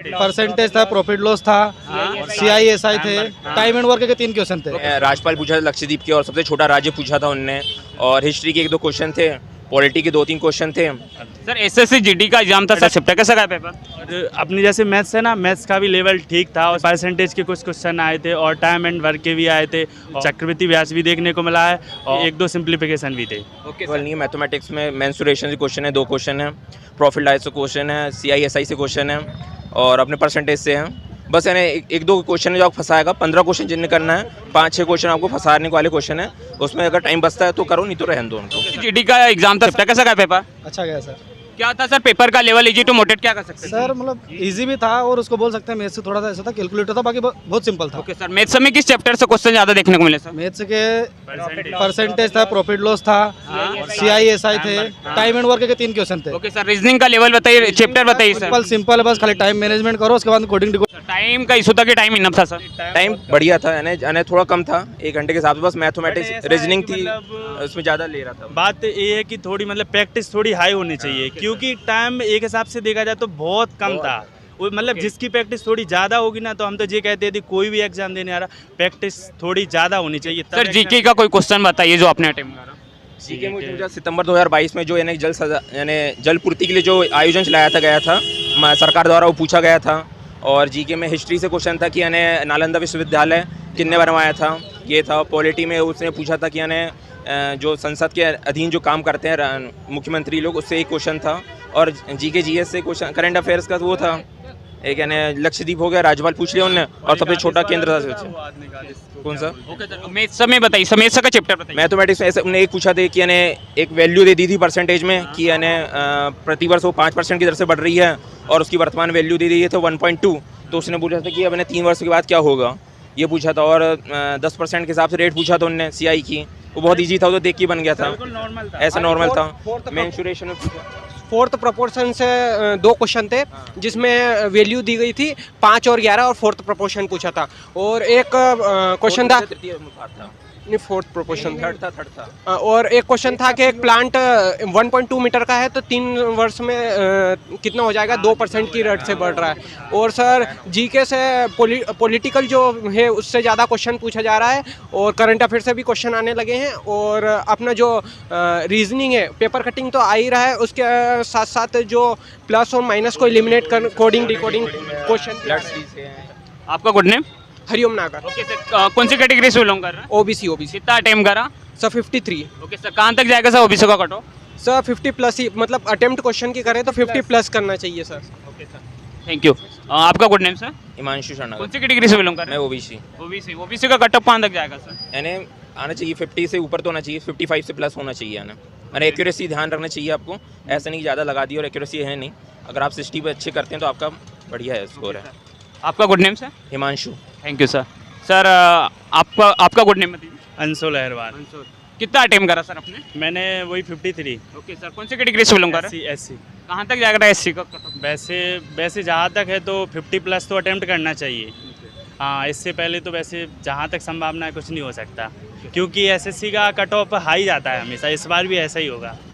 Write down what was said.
Percentage था, profit loss था, CISI थे, टाइम एंड वर्क के 3 क्वेश्चन थे। राजपाल पूछा था लक्षद्वीप के, और सबसे छोटा राज्य पूछा था उनने, और हिस्ट्री के 1-2 क्वेश्चन थे, पॉलिटी के 2-3 क्वेश्चन थे। सर SSC GD का एग्जाम था सर, शिफ्ट कैसा गया पेपर? और अपनी जैसे मैथ्स है ना, मैथ्स का भी लेवल ठीक था, और परसेंटेज के कुछ क्वेश्चन आए थे, और टाइम एंड वर्क के भी आए थे, और चक्रवृद्धि ब्याज भी देखने को मिला है, और 1-2 सिंप्लीफिकेशन भी थे। केवल नहीं, मैथमेटिक्स में मेंसुरेशन से क्वेश्चन है, 2 क्वेश्चन है, प्रॉफिट लॉस से क्वेश्चन है, CISI से क्वेश्चन है, और अपने परसेंटेज से है। बस यानी 1-2 क्वेश्चन जो आपको फंसाएगा, 15 क्वेश्चन जिन्हें करना है, 5-6 क्वेश्चन आपको फंसाने वाले क्वेश्चन है, उसमें अगर टाइम बचता है तो करो, नहीं तो रहने दो उनको। GD का एग्जाम था, शिफ्ट कैसा गया पेपर? अच्छा गया सर। क्या था सर पेपर का लेवल, इजी टू मोटेट क्या कर सकते हैं? सर मतलब इजी भी था, और उसको बोल सकते हैं मैथ्स से थोड़ा सा ऐसा था, कैलकुलेटर था, बाकी बहुत सिंपल था। ओके सर, मैथ्स में किस चैप्टर से क्वेश्चन ज़्यादा देखने को मिले सर? मैथ्स के परसेंटेज था, प्रॉफिट लॉस था, CISI थे, टाइम एंड वर्क के 3 क्वेश्चन थे। ओके सर, रीजनिंग का लेवल बताइए, चैप्टर बताइए सर। सिंपल सिंपल है, बस खाली टाइम मैनेजमेंट करो, उसके बाद कोडिंग। टाइम का इशू था कि टाइम इनफ था सर? टाइम बढ़िया था, यानी थोड़ा कम था 1 घंटे के हिसाब से, बस मैथमेटिक्स रीजनिंग थी, उसमें ज़्यादा ले रहा था। बात ये है कि थोड़ी मतलब प्रैक्टिस थोड़ी हाई होनी चाहिए, क्योंकि टाइम एक हिसाब से देखा जाए तो बहुत कम था। वो मतलब जिसकी प्रैक्टिस थोड़ी ज़्यादा होगी ना, तो हम तो ये कहते हैं कि कोई भी एग्जाम देने आ रहा, प्रैक्टिस थोड़ी ज़्यादा होनी चाहिए। सर GK का कोई क्वेश्चन बताइए जो आपने अटेम्प्ट करा। जीके में मुझे सितंबर 2022 में जो यानी जल पूर्ति के लिए जो आयोजन चलाया गया था सरकार द्वारा, वो पूछा गया था। और जीके में हिस्ट्री से क्वेश्चन था कि यानी नालंदा विश्वविद्यालय किसने बनवाया था, ये था। पॉलिटी में उसने पूछा था कि यानी जो संसद के अधीन जो काम करते हैं मुख्यमंत्री लोग, उससे एक क्वेश्चन था। और GK GS से क्वेश्चन करंट अफेयर्स का वो था एक, यानी लक्षद्वीप हो गया, राज्यपाल पूछ लिया उनने, और सबसे छोटा केंद्र था कौन सा? मैथ्स में बताइए, मैथ्स का चैप्टर बताइए। मैथमेटिक्स में ऐसे उन्होंने एक पूछा था कि यानी एक वैल्यू दे दी थी परसेंटेज में कि यानी प्रतिवर्ष वो 5% की दर से बढ़ रही है, और उसकी वर्तमान वैल्यू दे दी है तो 1.2। तो उसने पूछा था कि अपने 3 वर्ष के बाद क्या होगा, ये पूछा था। और 10% के हिसाब से रेट पूछा था उनने CI की, वो बहुत ईजी था, वो तो देख के बन गया था, ऐसा नॉर्मल था। मेंसुरेशन में फोर्थ प्रोपोर्शन से 2 क्वेश्चन थे, जिसमें वैल्यू दी गई थी 5 और 11, और फोर्थ प्रोपोर्शन पूछा था। और एक क्वेश्चन था, नहीं फोर्थ प्रोपोर्शन थर्ड था। और एक क्वेश्चन था कि एक प्लांट 1.2 मीटर का है, तो 3 वर्ष में कितना हो जाएगा, 2% की रेट से बढ़ रहा है। और सर GK से पॉलिटिकल जो है उससे ज़्यादा क्वेश्चन पूछा जा रहा है, और करंट अफेयर से भी क्वेश्चन आने लगे हैं। और अपना जो रीजनिंग है, पेपर कटिंग तो आ ही रहा है, उसके साथ साथ जो प्लस और माइनस को एलिमिनेट कर कोडिंग डिकोडिंग क्वेश्चन। आपका गुड नेम? हरिओम नागर। ओके सर, कौन सी कैटेगरी से बिलोंग कर रहे हैं? OBC। कितना अटेम्प्ट करा सर 53। ओके सर, कहाँ तक जाएगा सर OBC का कट ऑफ? सर 50 प्लस ही, मतलब अटेम्प्ट क्वेश्चन की करें तो 50 प्लस करना चाहिए sir. Okay sir, thank you. आपका good name sir? Himanshu Sharma. कौन सी कैटेगरी से बिलोंग कर रहे मैं हैं? OBC का कट ऑफ कहाँ तक जाएगा सर? यानी आना चाहिए 50 से ऊपर तो होना चाहिए, 55 से प्लस होना चाहिए आना। मैंने एक्यूरेसी ध्यान रखना चाहिए आपको, ऐसा नहीं ज़्यादा लगा दी और एक्यूरेसी है नहीं। अगर आप 60 पे अच्छे करते हैं तो आपका बढ़िया है स्कोर है। आपका good name sir? Himanshu. Thank you sir. Sir आपका गुड नेम बताइए। अंशुल अहरवाल। कितना अटेम्प्ट करा सर आपने? मैंने वही 53। ओके सर, कौन सी कैटेगरी से बिलोंग कर रहे हैं? SC। कहाँ तक जाएगा SC का कट ऑफ? वैसे जहाँ तक है तो 50 प्लस तो अटेम्प्ट करना चाहिए। हाँ, इससे पहले तो वैसे जहाँ तक संभावना है कुछ नहीं हो सकता, क्योंकि SSC का कट ऑफ हाई जाता है हमेशा, इस बार भी ऐसा ही होगा।